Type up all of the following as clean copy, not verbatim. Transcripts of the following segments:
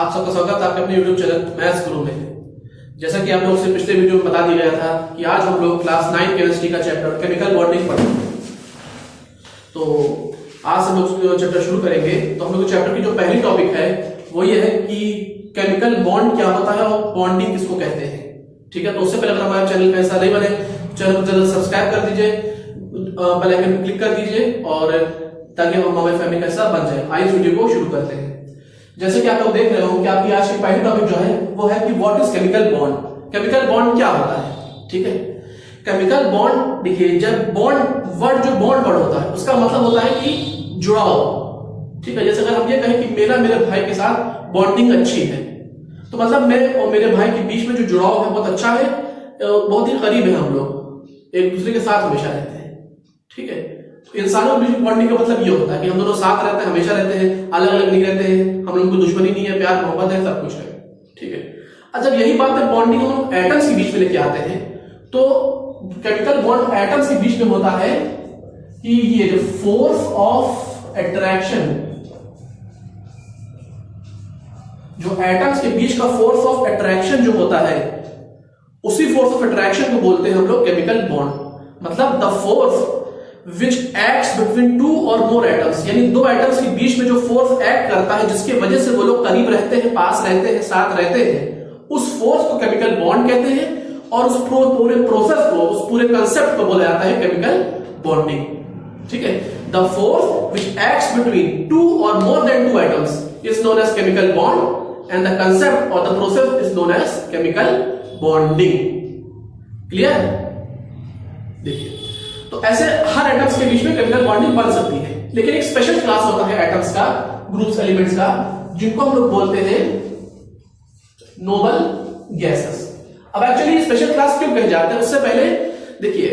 आप सबका स्वागत है आपके अपने YouTube चैनल मैथ्स गुरु में। जैसा कि आप लोगों से पिछले वीडियो में बता दिया गया था कि आज हम लोग क्लास 9 केमिस्ट्री का चैप्टर केमिकल बॉन्डिंग पढ़ेंगे। तो आज हम लोग चैप्टर शुरू करेंगे। तो हम लोग चैप्टर की जो पहली टॉपिक है वो ये है कि केमिकल बॉन्ड क्या होता है और बॉन्डिंग किसको कहते हैं। ठीक है, तो उससे पहले अगर हमारे चैनल का ऐसा नहीं बने चैनल को जल्द सब्सक्राइब कर दीजिए, बेल आइकन पर क्लिक कर दीजिए और ताकि हम हमारे फैमिली का हिस्सा बन जाए। आइए वीडियो को शुरू करते हैं। जैसे कि आप लोग देख रहे हो कि आपकी आज की पहली टॉपिक जो है वो है कि what is chemical bond. Chemical bond क्या होता है? ठीक है, केमिकल बॉन्ड देखिए, जब बॉन्ड वर्ड जो बॉन्ड वर्ड होता है उसका मतलब होता है कि जुड़ाव। ठीक है, जैसे अगर हम ये कहें कि मेरा मेरे भाई के साथ बॉन्डिंग अच्छी है तो मतलब मेरे और मेरे भाई के बीच में जो जुड़ाव है बहुत अच्छा है, बहुत ही करीब है, हम लोग एक दूसरे के साथ हमेशा रहते हैं। ठीक है, इंसानों के बीच बॉन्डिंग का मतलब ये होता है कि हम दोनों साथ रहते हैं, हमेशा रहते हैं, अलग अलग नहीं रहते हैं, हम लोगों को दुश्मनी नहीं है, प्यार मोहब्बत है, सब कुछ है। ठीक है, अच्छा यही बात है बॉन्डिंग हम लोग एटम्स के बीच में लेके आते हैं तो केमिकल बॉन्ड एटम्स के बीच में होता है कि ये जो फोर्स ऑफ अट्रैक्शन, जो एटम्स के बीच का फोर्स ऑफ अट्रैक्शन जो होता है उसी फोर्स ऑफ अट्रैक्शन को बोलते हैं हम लोग केमिकल बॉन्ड। मतलब the force which acts between two or more atoms, यानी दो एटम्स के बीच में जो फोर्स एक्ट करता है जिसकी वजह से वो लोग करीब रहते हैं, पास रहते हैं, साथ रहते हैं, उस फोर्स को केमिकल बॉन्ड कहते हैं और उस पूरे प्रोसेस को, उस पूरे कंसेप्ट को बोला जाता है केमिकल बॉन्डिंग। ठीक है, the force which acts between two or more than two atoms is known as chemical bond and the concept or the process is known as chemical bonding। Clear? देखिए, तो ऐसे हर atoms के बीच में chemical bonding बन सकती है, लेकिन एक स्पेशल क्लास होता है एटम्स का, ग्रुप्स एलिमेंट्स का, जिनको हम लोग बोलते हैं नोबल गैसेस। अब एक्चुअली स्पेशल क्लास क्यों कहे जाते हैं उससे पहले देखिए,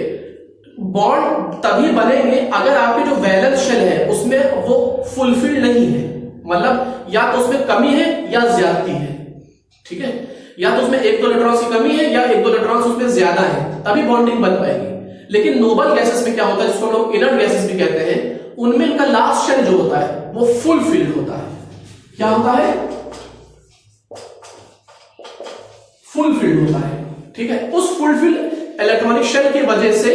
बॉन्ड तभी बनेंगे अगर आपके जो वैलेंस शेल है उसमें वो फुलफिल नहीं है, मतलब या तो उसमें कमी है या ज्यादती है। ठीक है, या तो उसमें एक दो इलेक्ट्रॉन्स की कमी है या एक दो इलेक्ट्रॉन्स उसमें ज्यादा है, तभी बॉन्डिंग बन पाएगी। लेकिन नोबल गैसेस में क्या होता है, जिसको हम लोग इनर्ट गैसेस भी कहते हैं, उनमें इनका लास्ट शेल जो होता है वो फुल फिल्ड होता है। क्या होता है? फुल फिल्ड होता है। ठीक है, उस फुल फिल्ड इलेक्ट्रॉनिक शेल की वजह से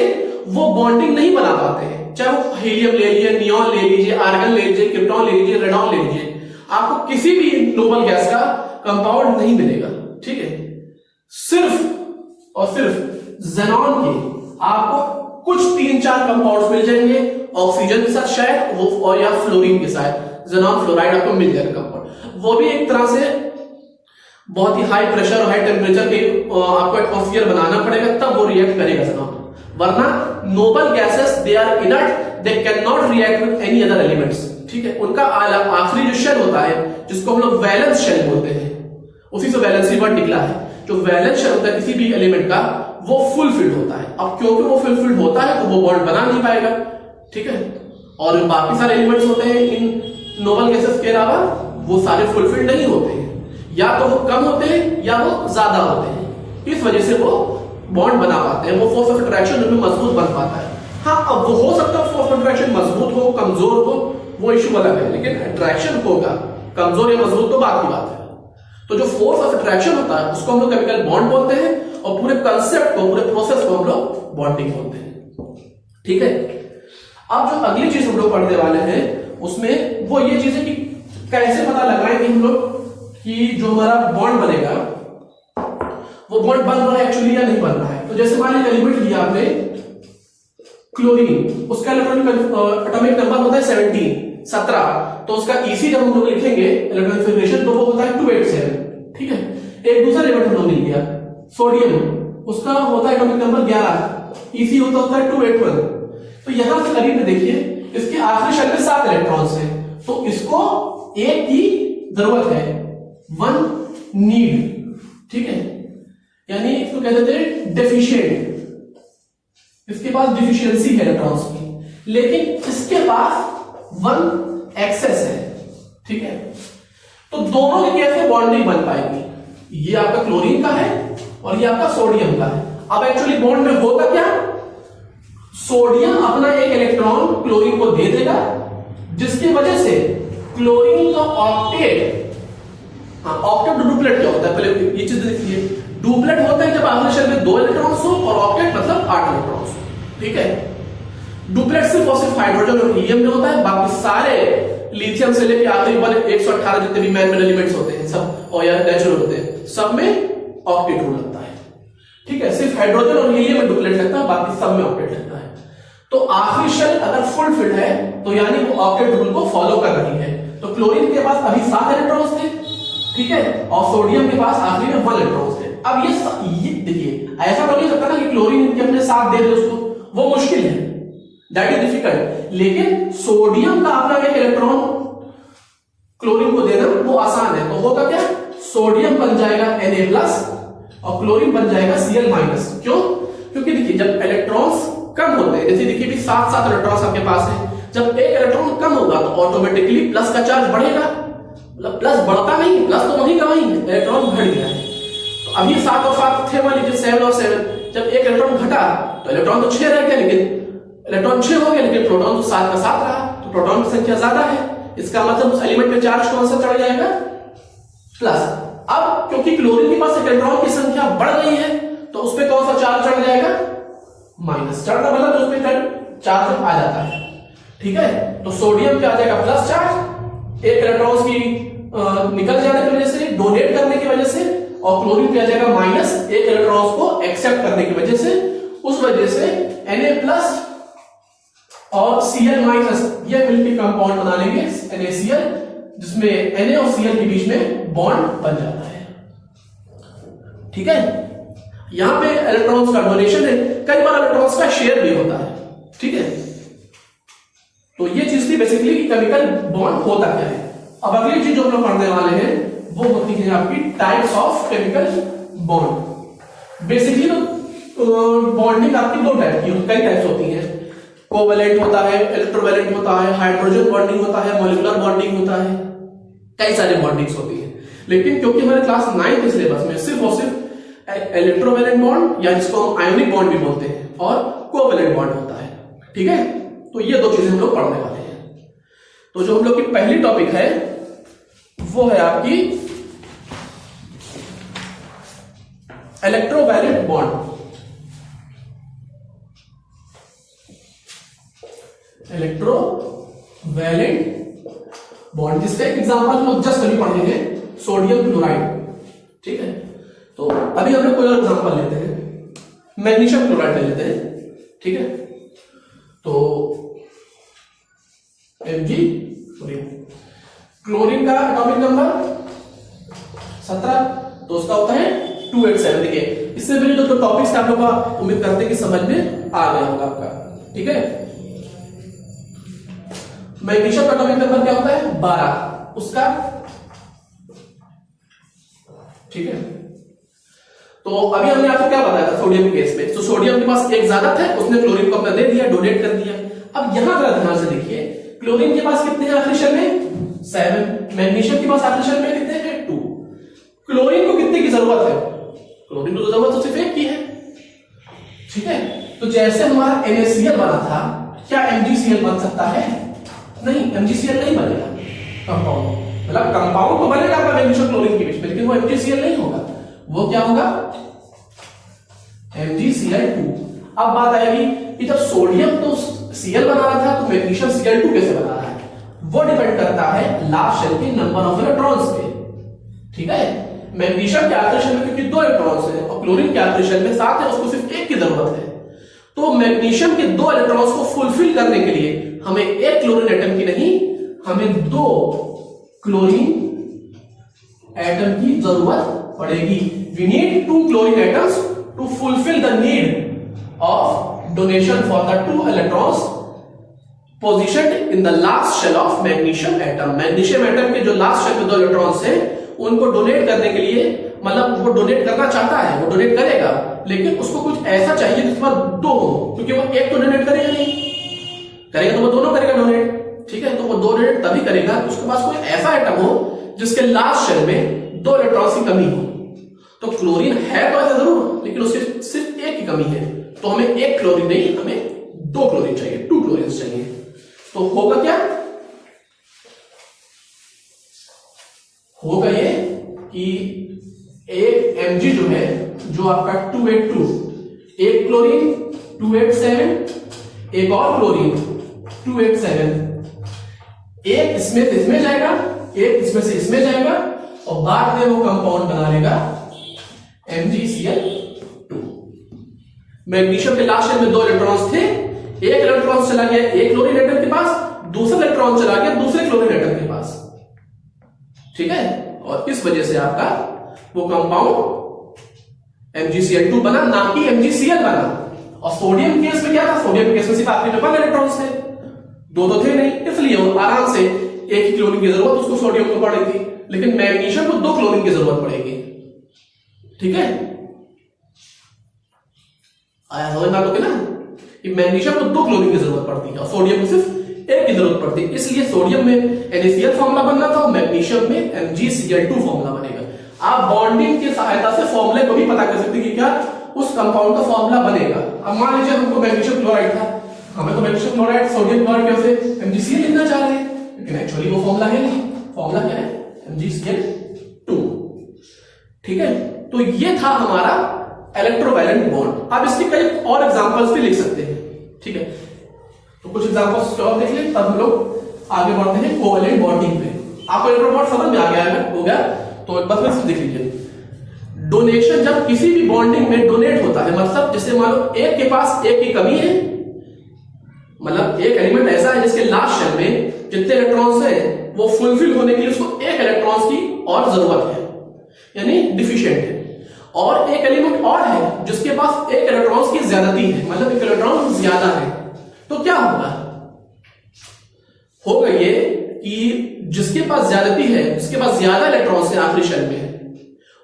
वो बॉन्डिंग नहीं बना पाते हैं। चाहे वो हीलियम ले लीजिए, नियॉन ले लीजिए, आर्गन ले लीजिए, क्रिप्टॉन ले लीजिए, रेडॉन ले लीजिए, आपको किसी भी नोबल गैस का कंपाउंड नहीं मिलेगा। ठीक है, सिर्फ और सिर्फ ज़ेनॉन के आपको कुछ 3-4 कंपाउंड्स मिल जाएंगे, ऑक्सीजन के साथ शायद वो, और या फ्लोरीन के साथ ज़ेनॉन फ्लोराइड आपको मिल जाएगा कंपाउंड। वो भी एक तरह से बहुत ही हाई प्रेशर और हाई टेम्परेचर के आपको एटमॉस्फेयर बनाना पड़ेगा, तब वो रिएक्ट करेगा ज़ेनॉन। वरना noble gases they are inert, they can not react with any other elements. ठीक है, उनका आखिरी जो शेल होता है जिसको हम लोग वैलेंस शेल बोलते हैं, उसी से वैलेंसी वर्ड निकला है। जो वैलेंस शेल होता है किसी भी एलिमेंट का वो फुल फिल्ड होता है। अब क्योंकि वो फुल फिल्ड होता है तो वो बॉन्ड बना नहीं पाएगा। ठीक है, और जो बाकी सारे एलिमेंट्स होते हैं इन नोबल गैसेस के अलावा वो सारे फुल फिल्ड नहीं होते हैं, या तो वो कम होते हैं या वो ज्यादा होते हैं, इस वजह से वो बॉन्ड बना पाते हैं, वो फोर्स ऑफ अट्रैक्शन उनमें मजबूत बन पाता है। हाँ, अब वो हो सकता है फोर्स ऑफ अट्रैक्शन मजबूत हो, कमजोर हो, वो इश्यू अलग है, लेकिन अट्रैक्शन होगा, कमजोर या मजबूत तो बात की बात है। तो जो फोर्स ऑफ अट्रैक्शन होता है उसको हम लोग केमिकल बॉन्ड बोलते हैं और पूरे कंसेप्ट को, पूरे प्रोसेस को हम लोग बॉन्डिंग बोलते हैं। ठीक है, अब जो अगली चीज हम लोग पढ़ने वाले हैं उसमें वो ये चीज है कि कैसे पता लगाएंगे हम लोग कि जो हमारा बॉन्ड बनेगा वो बॉन्ड बन रहा है एक्चुअली या नहीं बन रहा है। तो जैसे मान लीजिए एलिमेंट लिया आपने क्लोरीन, उसका इलेक्ट्रॉनिक एटॉमिक नंबर होता है 17, तो उसका EC जब हम लोग लिखेंगे इलेक्ट्रॉनिक कॉन्फ़िगरेशन तो वो होता है 287। ठीक है, एक दूसरा एलिमेंट हम लोग मिल गया सोडियम, उसका होता है एटॉमिक नंबर 11, EC होता है 281। तो यहां से करीब में देखिए इसके आखिरी शेल में 7 इलेक्ट्रॉन्स हैं, तो इसको एक की जरूरत है, 1 नीड। ठीक है, यानी इसको कहते थे डेफिशिएंट, इसके पास डिफिशियंसी है इलेक्ट्रॉन्स की, लेकिन इसके पास 1 एक्सेस है। ठीक है, तो दोनों की कैसे बॉन्डिंग बन पाएगी? ये आपका क्लोरीन का है और ये आपका सोडियम का है। अब एक्चुअली बॉन्ड में होगा क्या, सोडियम अपना एक इलेक्ट्रॉन क्लोरीन को दे देगा, जिसकी वजह से क्लोरीन का ऑक्टेट हाँ, ऑक्टेट डुप्लेट क्या होता है पहले ये चीज देखिए। डुप्लेट होता है जब आखिरी शेल में 2 इलेक्ट्रॉन्स हो, और ऑक्टेट मतलब 8 इलेक्ट्रॉन्स हो। ठीक है, डुप्लेट सिर्फ और सिर्फ हाइड्रोजन और हीलियम में होता है, बाकी सारे लिथियम से लेकर आखिरी वाले 118 जितने भी मैन मेटल एलिमेंट्स होते हैं सब, और या नेचुरल होते हैं, सब में ऑक्टेट रूल लगता है। ठीक है, सिर्फ हाइड्रोजन और हीलियम में डुप्लेट लगता है, बाकी सब में ऑक्टेट लगता है। तो आखिरी शेल अगर फुल फिल्ड है तो यानी वो ऑक्टेट रूल को फॉलो कर रही है। तो क्लोरीन के पास अभी 7 इलेक्ट्रॉन्स थे, ठीक है, और सोडियम के पास आखिरी में 1 इलेक्ट्रॉन्स थे। अब ये देखिए, ऐसा तो नहीं सकता ना कि क्लोरीन इनके अपने साथ दे दे उसको, वो मुश्किल है, दैट इज डिफिकल्ट। लेकिन सोडियम का अपना एक इलेक्ट्रॉन क्लोरीन को देना वो आसान है। तो होगा क्या, सोडियम बन जाएगा Na+ और क्लोरीन बन जाएगा Cl-। क्यों? क्योंकि देखिए जब इलेक्ट्रॉन्स कम होते हैं, जैसे देखिए भी 7 इलेक्ट्रॉन्स आपके पास है, जब एक इलेक्ट्रॉन कम होगा तो ऑटोमेटिकली प्लस का चार्ज बढ़ेगा, मतलब प्लस बढ़ता नहीं, प्लस तो वहीं का वहीं है, इलेक्ट्रॉन बढ़ गया है। तो अब ये 7 और 7 थे, मान लीजिए 7 और 7, जब एक इलेक्ट्रॉन घटा तो इलेक्ट्रॉन तो 6 रह गया, लेकिन इलेक्ट्रॉन 6 हो गया, लेकिन प्रोटॉन तो 7 का 7 रहा, तो प्रोटॉन की संख्या ज्यादा है। इसका मतलब उस एलिमेंट में चार्ज कौन सा चढ़ जाएगा, प्लस। अब क्योंकि क्लोरीन के पास इलेक्ट्रॉन की संख्या बढ़ गई है तो उस पर कौन सा चार्ज चढ़ जाएगा, माइनस। चढ़ना मतलब उस पर चार्ज आ जाता है। ठीक है, तो सोडियम पे आ जाएगा प्लस चार्ज, एक इलेक्ट्रॉन्स की निकल जाने की वजह से, डोनेट करने की वजह से, और क्लोरीन पे आ जाएगा माइनस, एक इलेक्ट्रॉन्स को एक्सेप्ट करने की वजह से। उस वजह से Na+ और Cl- ये मिलकर कंपाउंड बना लेंगे NaCl, जिसमें Na और Cl के बीच में बॉन्ड बन जाता है। ठीक है, यहां पे इलेक्ट्रॉन्स का डोनेशन है, कई बार इलेक्ट्रॉन्स का शेयर भी होता है। ठीक है, तो ये चीज थी बेसिकली कि केमिकल बॉन्ड होता क्या है। अब अगली चीज जो हम लोग पढ़ने वाले हैं वो होती है आपकी types of chemical bond. Basically तो बॉन्डिंग आपकी 2 टाइप की, कई टाइप्स होती है। कोवेलेंट होता है, इलेक्ट्रोवेलेंट होता है, हाइड्रोजन बॉन्डिंग होता है, मॉलिक्यूलर बॉन्डिंग होता है, कई सारे बॉन्डिंग्स होती है। लेकिन क्योंकि हमारे क्लास 9 के सिलेबस में सिर्फ और सिर्फ इलेक्ट्रोवेलेंट बॉन्ड, या जिसको हम आयोनिक बॉन्ड भी बोलते हैं, और कोवेलेंट बॉन्ड होता है। ठीक है, तो ये 2 चीजें हम लोग पढ़ने वाले हैं। तो जो हम लोग की पहली टॉपिक है वो है आपकी इलेक्ट्रोवैलेंट बॉन्ड। इलेक्ट्रोवैलेंट बॉन्ड, जिसका एक एग्जांपल हम लोग जस्ट अभी पढ़ेंगे, सोडियम क्लोराइड। ठीक है, तो अभी हम लोग कोई और एग्जांपल लेते हैं, मैग्नीशियम क्लोराइड ले लेते हैं। ठीक है, तो Mg क्लोरीन का एटॉमिक नंबर 17, तो उसका होता है 287। देखिए इससे पहले जो टॉपिक्स आप लोग का उम्मीद करते हैं कि समझ में आ गया होगा आपका। ठीक है, मैग्नीशियम का एटॉमिक नंबर क्या होता है, 12 उसका। ठीक है, तो अभी हमने आपको क्या बताया था सोडियम के केस में, तो सोडियम के पास एक ज्यादा था, उसने क्लोरीन को अपना दे दिया, डोनेट कर दिया। अब यहां जरा ध्यान से देखिए, क्लोरीन के पास कितने हैं आखिरी शेल में, 7, मैग्नीशियम के पास आखिरी शेल में कितने हैं, 2। क्लोरीन को कितने की जरूरत है, क्लोरीन को तो जरूरत तो सिर्फ एक की है। ठीक है, तो जैसे हमारा NaCl बना था, क्या MgCl बन सकता है, नहीं, MgCl नहीं बनेगा कंपाउंड, मतलब कंपाउंड तो बनेगा आपका मैग्नीशियम क्लोरीन के बीच में, लेकिन वो MgCl नहीं होगा, वो क्या होगा, MgCl2। अब बात आएगी कि जब सोडियम तो Cl बना रहा था, तो मैग्नीशियम Cl2 कैसे बना रहा है, वो डिपेंड करता है लास्ट शेल के नंबर ऑफ इलेक्ट्रॉन्स पे। ठीक है, मैग्नीशियम के आखिरी शेल में क्योंकि 2 इलेक्ट्रॉन्स हैं और क्लोरीन के आखिरी शेल में 7 है, उसको सिर्फ एक की जरूरत है। तो मैग्नीशियम के 2 इलेक्ट्रॉन्स को फुलफिल करने के लिए हमें एक क्लोरीन एटम की नहीं, हमें 2 क्लोरीन एटम की जरूरत पड़ेगी। We need 2 chlorine atoms to fulfil the need of donation for the 2 electrons positioned in the last shell of magnesium atom। Magnesium atom के जो लास्ट शेल में 2 इलेक्ट्रॉन्स हैं, उनको डोनेट करने के लिए, मतलब वो डोनेट करना चाहता है, वो डोनेट करेगा, लेकिन उसको कुछ ऐसा चाहिए जिसके पास 2 हो, क्योंकि वो एक तो डोनेट करेगा नहीं, करेगा तो वो दोनों करेगा डोनेट। ठीक है, तो वो डोनेट तभी करेगा उसके पास कोई ऐसा एटम हो जिसके लास्ट शेल में 2 इलेक्ट्रॉन्स की कमी हो। तो क्लोरीन है तो ऐसा जरूर, लेकिन उसके सिर्फ एक की कमी है, तो हमें एक क्लोरीन नहीं, हमें 2 क्लोरीन चाहिए, 2 क्लोरीन चाहिए। तो होगा क्या, होगा ये Mg जो है, जो आपका 282, एक क्लोरीन 287, एक और क्लोरीन 287, एक इसमें जाएगा, एक इसमें से इसमें जाएगा और बाद में वो कंपाउंड बना लेगा MgCl2। मैग्नीशियम के लास्ट शेल में 2 इलेक्ट्रॉन्स थे, एक इलेक्ट्रॉन चला गया एक क्लोरीन एटम के पास, दूसरा इलेक्ट्रॉन चला गया दूसरे क्लोरीन एटम के पास, ठीक है। और इस वजह से आपका वो कंपाउंड MgCl2 बना, ना कि MgCl बना। और सोडियम केस में क्या था, सोडियम केस में सिर्फ आपके 1 इलेक्ट्रॉन्स थे, 2 तो थे नहीं, इसलिए वो आराम से एक ही क्लोरीन की जरूरत उसको सोडियम को पड़ी थी। लेकिन मैग्नीशियम को 2 क्लोरीन की जरूरत पड़ेगी, ठीक है। आया समझ में आप लोग ना कि मैग्नीशियम को 2 क्लोरीन की जरूरत पड़ती है और सोडियम को सिर्फ एक की जरूरत पड़ती है। इसलिए सोडियम में NaCl फॉर्मूला बनना था और मैग्नीशियम में MgCl2 फॉर्मूला बनेगा। आप बॉन्डिंग की सहायता से फॉर्मूले को भी पता कर सकते हैं कि क्या उस कंपाउंड का फॉर्मूला बनेगा। अब मान लीजिए हमको मैग्नीशियम क्लोराइड था, हमें तो मैग्नीशियम क्लोराइड सोडियम क्लोराइड से MgCl लिखना चाह रहे हैं, लेकिन एक्चुअली वो फॉर्मूला है नहीं। फॉर्मूला क्या है, MgCl2, ठीक है। तो ये था हमारा इलेक्ट्रोवैलेंट बॉन्ड। अब इसके कई और एग्जांपल्स भी लिख सकते हैं, ठीक है। तो कुछ एग्जांपल्स और देख लें, तब हम लोग आगे बढ़ते हैं कोवैलेंट बॉन्डिंग पे। आपको इलेक्ट्रो बॉन्ड समझ में आ गया है, हो गया तो एक बार फिर देख लीजिए। डोनेशन, जब किसी भी बॉन्डिंग में डोनेट होता है, मतलब जैसे मान लो एक के पास एक की कमी है, मतलब एक एलिमेंट ऐसा है जिसके लास्ट शेल में जितने इलेक्ट्रॉन्स हैं वो फुलफिल होने के लिए उसको एक इलेक्ट्रॉन्स की और जरूरत है, यानी डिफिशिएंट है। और एक एलिमेंट और है जिसके पास एक इलेक्ट्रॉन्स की ज्यादती है, मतलब एक इलेक्ट्रॉन ज्यादा है। तो क्या होगा ये कि जिसके पास ज्यादती है, जिसके पास ज्यादा इलेक्ट्रॉन्स है आखिरी शेल में,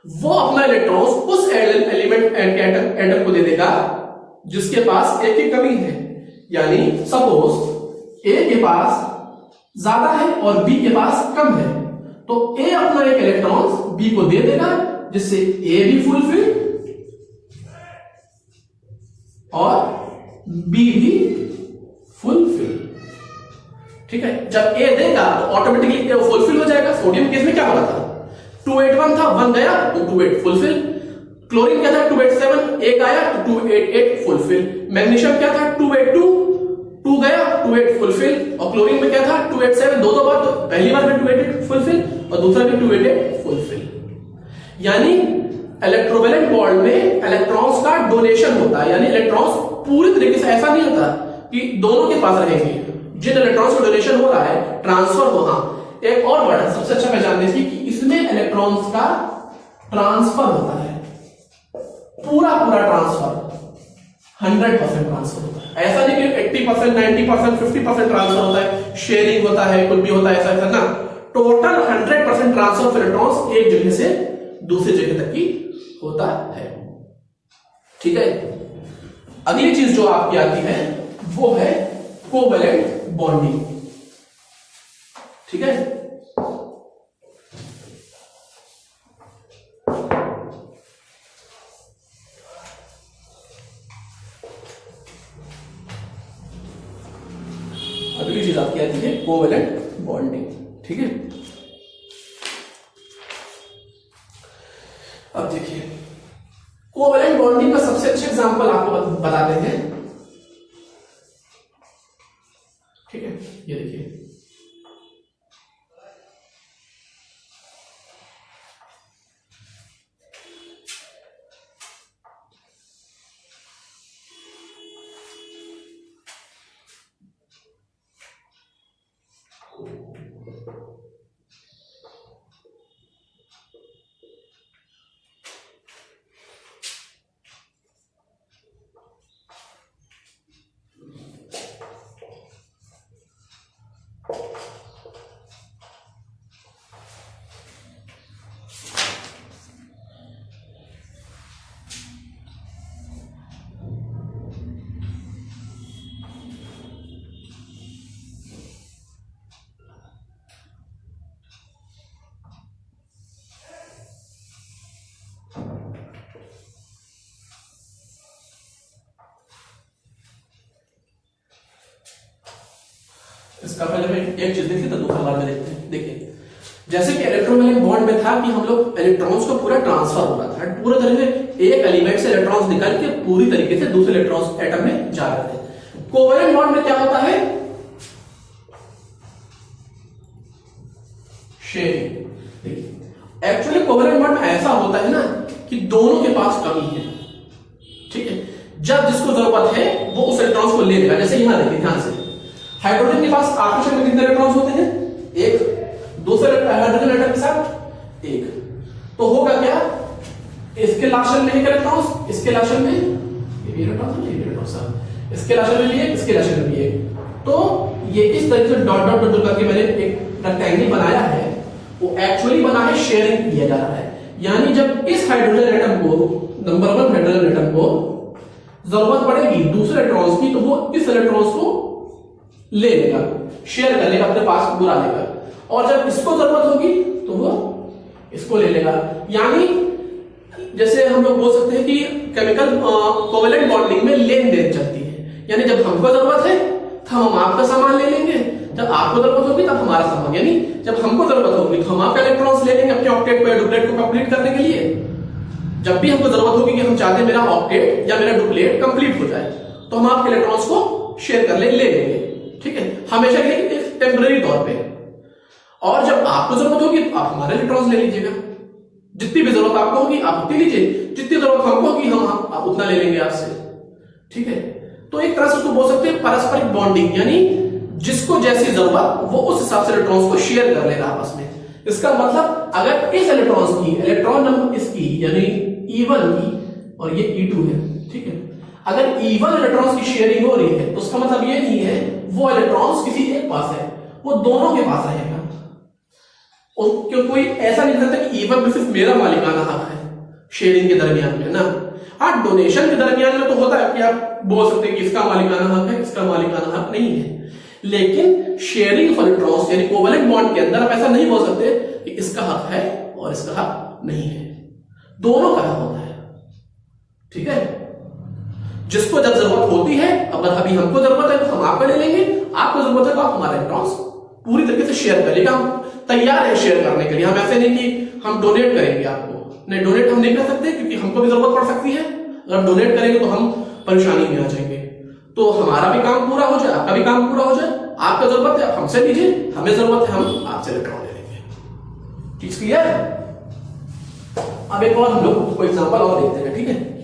वो अपना इलेक्ट्रॉन्स उस एलिमेंट एटम को दे देगा जिसके पास एक की कमी है। यानी सपोज ए के पास ज्यादा है और बी के पास कम है, तो ए अपना एक इलेक्ट्रॉन बी को दे देगा जिससे ए भी फुलफिल और बी भी फुलफिल, ठीक है। जब ए देगा तो ऑटोमेटिकली ए फुलफिल हो जाएगा। सोडियम केस में क्या बोला था, 281 था, 1 गया तो 28 फुलफिल। क्लोरीन क्या था 287, एक आया तो 288 फुलफिल। मैग्नीशियम क्या था 282, 2 गया 28 फुलफिल। और क्लोरीन में क्या था 287, दो बार, तो पहली बार में 288 फुलफिल और दूसरा में 288 फुलफिल। यानी इलेक्ट्रोवैलेंट बॉन्ड में इलेक्ट्रॉन्स का डोनेशन होता है, यानी इलेक्ट्रॉन्स पूरी तरीके से ऐसा नहीं होता कि दोनों के पास रहेंगे। जिन इलेक्ट्रॉन्स का डोनेशन हो रहा है, ट्रांसफर हो, हाँ एक और वर्ड है सबसे अच्छा पहचान देखिए कि इसमें इलेक्ट्रॉन्स का ट्रांसफर होता है, पूरा ट्रांसफर 100% ट्रांसफर होता है। ऐसा नहीं कि 80%, 90%, 50% ट्रांसफर होता है, शेयरिंग होता है, कुछ भी होता है, ऐसा ना। टोटल 100% ट्रांसफर ऑफ इलेक्ट्रॉन्स एक जगह से दूसरी जगह तक की होता है, ठीक है। अगली चीज जो आपकी आती है वो है कोवैलेंट बॉन्डिंग, ठीक है। अगली चीज आपकी आती है कोवैलेंट बॉन्डिंग, ठीक है। अब देखिए कोवैलेंट बॉन्डिंग का सबसे अच्छा एग्जांपल आपको बताते हैं, ठीक है। ये देखिए इसका पहले मैं एक चीज देखी तो दूसरा बार में देखते हैं। देखिए जैसे कि इलेक्ट्रोवैलेंट बॉन्ड में था कि हम लोग इलेक्ट्रॉन्स को पूरा ट्रांसफर हो रहा था, पूरे तरीके से एक एलिमेंट से इलेक्ट्रॉन्स निकल के पूरी तरीके से दूसरे इलेक्ट्रॉन्स एटम में जा रहे हैं। कोवेलेंट बॉन्ड में क्या होता है? शेयरिंग। एक्चुअली कोवेलेंट बॉन्ड ऐसा होता है ना कि दोनों के पास कमी है, ठीक है। जब जिसको जरूरत है वो उस इलेक्ट्रॉन्स को ले लेगा। जैसे यहां देखिए ध्यान से, हाइड्रोजन के पास आकर्षण में कितने इलेक्ट्रॉन्स होते हैं? एक। दूसरे हाइड्रोजन एटम के साथ एक। तो होगा क्या? इसके लाशन में एक इलेक्ट्रॉन्स, इसके लाशन में ये भी इलेक्ट्रॉन, ये भी इलेक्ट्रॉन, इसके लाशन में भी एक, इसके लाशन में भी एक। तो ये इस तरीके से डॉट डॉट डॉट करके मैंने एक रेक्टेंगल बनाया है, वो एक्चुअली बना है शेयरिंग किया जा रहा है। यानी जब इस हाइड्रोजन एटम को, नंबर 1 हाइड्रोजन एटम को जरूरत पड़ेगी दूसरे इलेक्ट्रॉन्स की, तो वो इस इलेक्ट्रॉन्स को ले लेगा, शेयर कर लेगा, अपने पास बुला लेगा। और जब इसको जरूरत होगी तो वो इसको ले लेगा। यानी जैसे हम लोग बोल सकते हैं कि केमिकल कोवेलेंट बॉन्डिंग में लेन देन चलती है। यानी जब हमको जरूरत है तो हम आपका सामान ले लेंगे, जब आपको जरूरत होगी तब हमारा सामान। यानी जब हमको जरूरत होगी तो हम आपका इलेक्ट्रॉन्स ले लेंगे अपने ऑक्टेट को या डुप्लेट को कंप्लीट करने के लिए। जब भी हमको जरूरत होगी कि हम चाहते हैं मेरा ऑक्टेट या मेरा डुप्लेट कंप्लीट हो जाए, तो हम आपके इलेक्ट्रॉन्स को शेयर कर ले लेंगे, ठीक है, हमेशा के लिए एक टेम्पररी तौर पे। और जब आपको जरूरत होगी तो आप हमारे इलेक्ट्रॉन्स ले लीजिएगा। जितनी भी जरूरत आपको होगी आप उतनी लीजिए, जितनी जरूरत हमको होगी हम आप उतना ले लेंगे आपसे, ठीक है। तो एक तरह से उसको बोल सकते हैं पारस्परिक बॉन्डिंग, यानी जिसको जैसी जरूरत वो उस हिसाब से इलेक्ट्रॉन्स को शेयर कर लेगा आपस में। इसका मतलब अगर इस इलेक्ट्रॉन्स की इलेक्ट्रॉन नंबर इसकी यानी E1 की और ये E2 है, ठीक है, अगर E1 इलेक्ट्रॉन्स की शेयरिंग हो रही है तो उसका मतलब ये नहीं है वो इलेक्ट्रॉन्स किसी एक पास है, वो दोनों के पास रहेगा। क्यों कोई ऐसा नहीं करता कि E1 सिर्फ मेरा मालिकाना हक है शेयरिंग के दरमियान में ना। हाँ, डोनेशन के दरमियान में तो होता है कि आप बोल सकते हैं कि इसका मालिकाना हक है, इसका मालिकाना हक नहीं है। लेकिन शेयरिंग ऑफ इलेक्ट्रॉन्स यानी कोवेलेंट बॉन्ड के अंदर आप ऐसा नहीं बोल सकते कि इसका हक है और इसका हक नहीं है, दोनों का हक होता है, ठीक है। जिसको जब जरूरत होती है, अगर अभी हमको जरूरत है तो हम आपका ले लेंगे, आपको जरूरत है तो आप हमारे इलेक्ट्रॉन्स पूरी तरीके से शेयर कर लेगा। हम तैयार है शेयर करने के लिए। हम ऐसे नहीं कि हम डोनेट करेंगे आपको, नहीं, डोनेट हम नहीं कर सकते क्योंकि हमको भी जरूरत पड़ सकती है। अगर डोनेट करेंगे तो हम परेशानी में आ जाएंगे। तो हमारा भी काम पूरा हो जाए, आपका भी काम पूरा हो जाए। आपका जरूरत है आप हमसे लीजिए, हमें जरूरत है हम आपसे इलेक्ट्रॉन ले लेंगे। ठीक क्लियर है? अब एक और हम लोग कोई एग्जांपल और देखते हैं, ठीक है।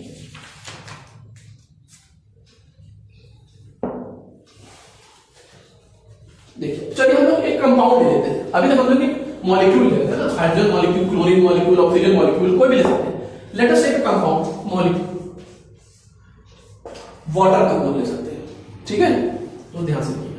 देखिए, चलिए हम लोग एक कंपाउंड ले लेते हैं। अभी तक हम लोग एक मॉलिक्यूल लेते हैं ना, hydrogen molecule, chlorine molecule, oxygen molecule, कोई भी ले सकते हैं। Let us take a compound molecule, water का हम ले सकते हैं, ठीक है। तो ध्यान से देखिएगा,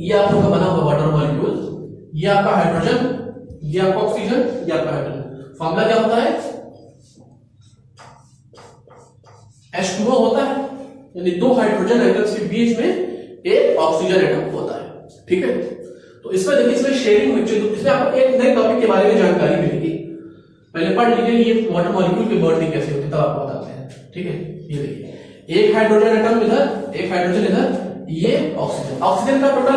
ये आप लोग का बना हुआ वाटर मॉलिक्यूल, ये आपका हाइड्रोजन, ये आपका ऑक्सीजन, ये आपका हाइड्रोजन। फॉर्मूला क्या होता है? H2O होता है, यानी दो हाइड्रोजन एटम्स के बीच में एक ऑक्सीजन एटम होता है, ठीक है। तो इसमें देखिए, इसमें शेयरिंग हुई, इसमें आपको एक नए टॉपिक के बारे में जानकारी मिलेगी। पहले पढ़ लीजिए ये वाटर मॉलिक्यूल की बॉन्डिंग कैसे होती है, तब आपको बताते हैं, ठीक है। ये देखिए, एक हाइड्रोजन एटम इधर, एक हाइड्रोजन इधर, ये ऑक्सीजन। ऑक्सीजन का टोटल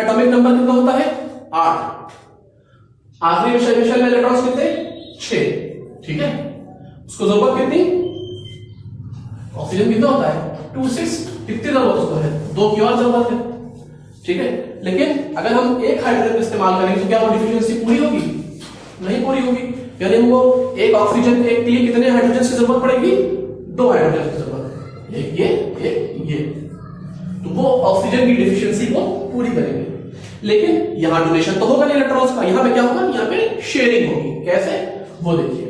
एटॉमिक नंबर कितना होता है? 8। आखिरी शेल में इलेक्ट्रॉन्स कितने? 6, ठीक है। उसको जरूरत कितनी? ऑक्सीजन कितना होता है? 2, 6। कितनी जरूरत उसको है? 2 की और जरूरत है, ठीक है। लेकिन अगर हम एक हाइड्रोजन इस्तेमाल करेंगे तो क्या वो डिफिशिएंसी पूरी होगी? नहीं पूरी होगी। यानी हमको एक ऑक्सीजन के लिए कितने हाइड्रोजन की जरूरत पड़ेगी? 2 हाइड्रोजन की जरूरत है, एक ये, एक ये। तो वो ऑक्सीजन की डिफिशियंसी को पूरी करेंगे। लेकिन यहां डोनेशन तो होगा नहीं इलेक्ट्रॉन्स का, यहां पे क्या होगा? यहां पे शेयरिंग होगी। कैसे? वो देखिए,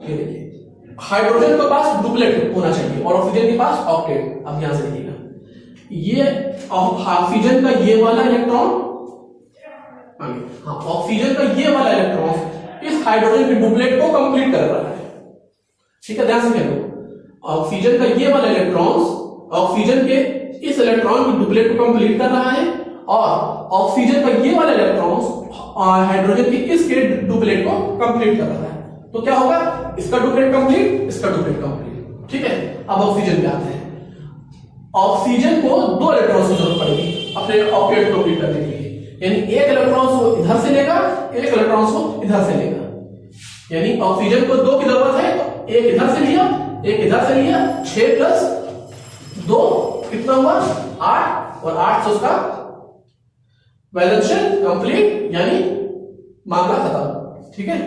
ये देखिए, हाइड्रोजन के पास डुप्लेट होना चाहिए और ऑक्सीजन के पास ऑक्टेट। अब यहां से देखिएगा, ये ऑक्सीजन का ये वाला इलेक्ट्रॉन, हाँ, ऑक्सीजन का ये वाला इलेक्ट्रॉन इस हाइड्रोजन के डुप्लेट को कंप्लीट कर रहा है, ठीक है। ध्यान से देखो, ऑक्सीजन का ये वाला इलेक्ट्रॉन्स ऑक्सीजन के इस इलेक्ट्रॉन की डुप्लेट को कंप्लीट कर रहा है, और ऑक्सीजन का ये वाला इलेक्ट्रॉन्स हाइड्रोजन के इसके डुप्लेट को कंप्लीट कर रहा है। तो क्या होगा, इसका डुप्लेट कंप्लीट, इसका डुप्लेट कंप्लीट। ठीक है, अब ऑक्सीजन पे आते हैं। ऑक्सीजन को 2 इलेक्ट्रॉन्स की जरूरत पड़ेगी अपने ऑक्टेट कंप्लीट करने के लिए, यानी एक इलेक्ट्रॉन्स को इधर से लेगा, एक इलेक्ट्रॉन्स को इधर से लेगा। यानी ऑक्सीजन को 2 की जरूरत है, तो एक इधर से लिया, एक इधर से लिया, 6 + 2 कितना हुआ, 8, और 8 से उसका वैलेंस शेल कंप्लीट, यानी मामला खत्म। ठीक है,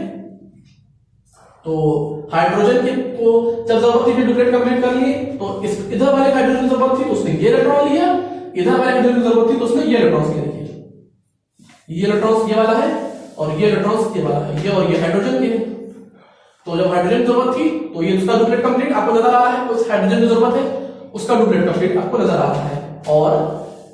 तो हाइड्रोजन के को जब जरूरत थी डुप्लेट कंप्लीट कर लिए, तो इस इधर वाले हाइड्रोजन की जरूरत थी तो उसने ये इलेक्ट्रॉन लिया, इधर वाले हाइड्रोजन की जरूरत थी तो उसने ये इलेक्ट्रॉन लिया। ये इलेक्ट्रॉन ये वाला है, और ये इलेक्ट्रॉन ये वाला है, ये और ये हाइड्रोजन के। तो जब हाइड्रोजन की जरूरत थी तो ये उसका डुप्लेट कंप्लीट आपको नजर आ रहा है, उस हाइड्रोजन की जरूरत है उसका डुप्लेट कंप्लीट आपको नजर आ रहा है, और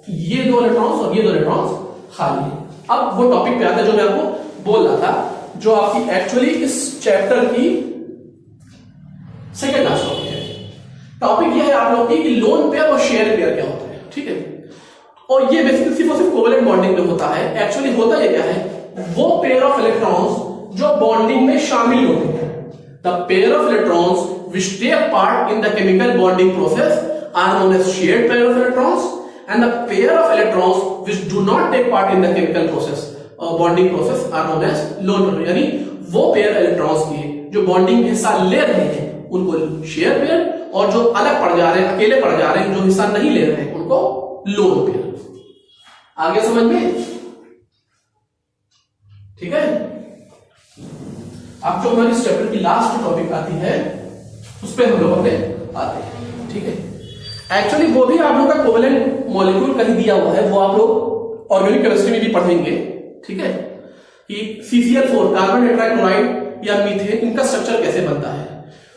ये 2 इलेक्ट्रॉन्स और ये 2 इलेक्ट्रॉन्स खाली है। अब वो टॉपिक पे आता है जो मैं आपको बोल रहा था, जो आपकी एक्चुअली इस चैप्टर की सेकंड लास्ट टॉपिक है। टॉपिक यह है आप लोग की कि लोन पेयर और शेयर पेयर क्या होता है। ठीक है, और ये बेसिकली सिर्फ और सिर्फ कोवेलेंट बॉन्डिंग में होता है। एक्चुअली होता ये क्या है, वो पेयर ऑफ इलेक्ट्रॉन्स जो बॉन्डिंग में शामिल होते हैं। The pair of electrons which take part in the chemical bonding process are known as shared pair of electrons, and the pair of electrons which do not take part in the chemical process bonding process are known as lone pair। यानी वो pair electrons के जो bonding में हिस्सा ले रहे हैं उनको शेयर पेयर, और जो अलग पड़ जा रहे हैं, अकेले पड़ जा रहे हैं, जो हिस्सा नहीं ले रहे हैं, उनको लोन पेयर। आगे समझ में? ठीक है, अब जो हमारी इस चैप्टर की लास्ट टॉपिक आती है उस पर हम लोग अपने आते हैं। ठीक है, एक्चुअली वो भी आप लोग का कोवेलेंट मॉलिक्यूल कहीं दिया हुआ है, वो आप लोग ऑर्गेनिक केमिस्ट्री में भी पढ़ेंगे। ठीक है, कि CCl4 कार्बन टेट्राक्लोराइड या मीथेन, इनका स्ट्रक्चर कैसे बनता है।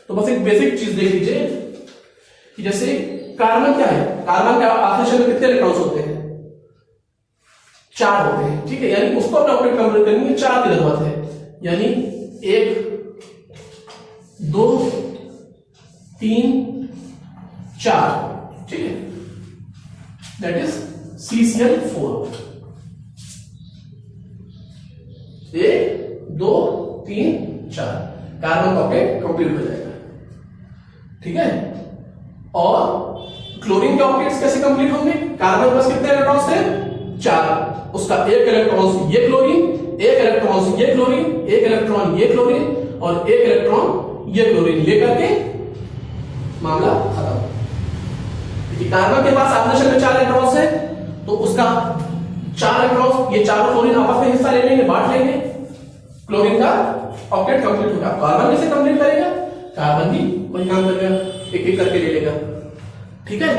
तो बस एक बेसिक चीज देख लीजिए कि जैसे कार्बन क्या है, कार्बन के आखिरी शेल में कितने इलेक्ट्रॉन्स होते हैं, 4 होते हैं। ठीक है, यानी उसको अपने ऑक्टेट कंप्लीट करने में 4 की जरूरत है, यानी 1 2 3 4। ठीक है, that is CCl4। 1 2 3 4 carbon octet complete हो जाएगा। ठीक है, और क्लोरीन के ऑक्टेट्स कैसे कंप्लीट होंगे, कार्बन के पास कितने इलेक्ट्रॉन्स थे, 4, उसका एक इलेक्ट्रॉन ये क्लोरीन, एक इलेक्ट्रॉन ये क्लोरीन, एक इलेक्ट्रॉन ये क्लोरीन, और एक इलेक्ट्रॉन ये क्लोरीन लेकर के मामला खत्म। क्योंकि कार्बन के पास आखिरी शेल में 4 इलेक्ट्रॉन्स है, तो उसका 4 इलेक्ट्रॉन्स ये चारों क्लोरीन आपस में हिस्सा ले लेंगे, बांट लेंगे, क्लोरीन का ऑक्टेट कंप्लीट होगा। कार्बन कैसे कंप्लीट करेगा, कार्बन भी वही काम करेगा, एक एक करके ले लेगा। ठीक है,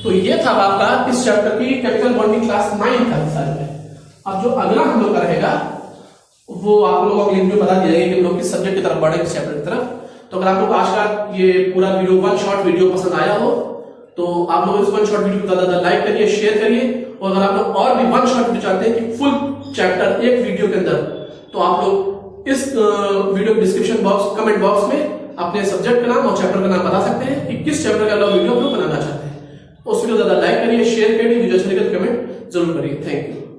तो ये था आपका इस चैप्टर की केमिकल बॉन्डिंग क्लास 9 का हिस्सा है। अब जो अगला हम लोग का रहेगा वो आप लोगों को लिंक में बता दिया जाएगा कि हम लोग किस सब्जेक्ट की तरफ बढ़े, इस चैप्टर की तरफ। तो अगर आप लोग आज का ये पूरा वीडियो, 1 शॉर्ट वीडियो पसंद आया हो तो आप लोग इस 1 शॉर्ट वीडियो को ज्यादा लाइक करिए, शेयर करिए, और अगर आप लोग और भी 1 शॉर्ट वीडियो चाहते हैं कि फुल चैप्टर एक वीडियो के अंदर, तो आप लोग इस video description box, comment box में अपने सब्जेक्ट का नाम और चैप्टर का नाम बता सकते हैं कि किस चैप्टर का वीडियो आप लोग बनाना चाहते हैं। उस वीडियो ज्यादा लाइक करिए, शेयर करिए, वीडियो अच्छी लगे तो कमेंट जरूर करिए। Thank you.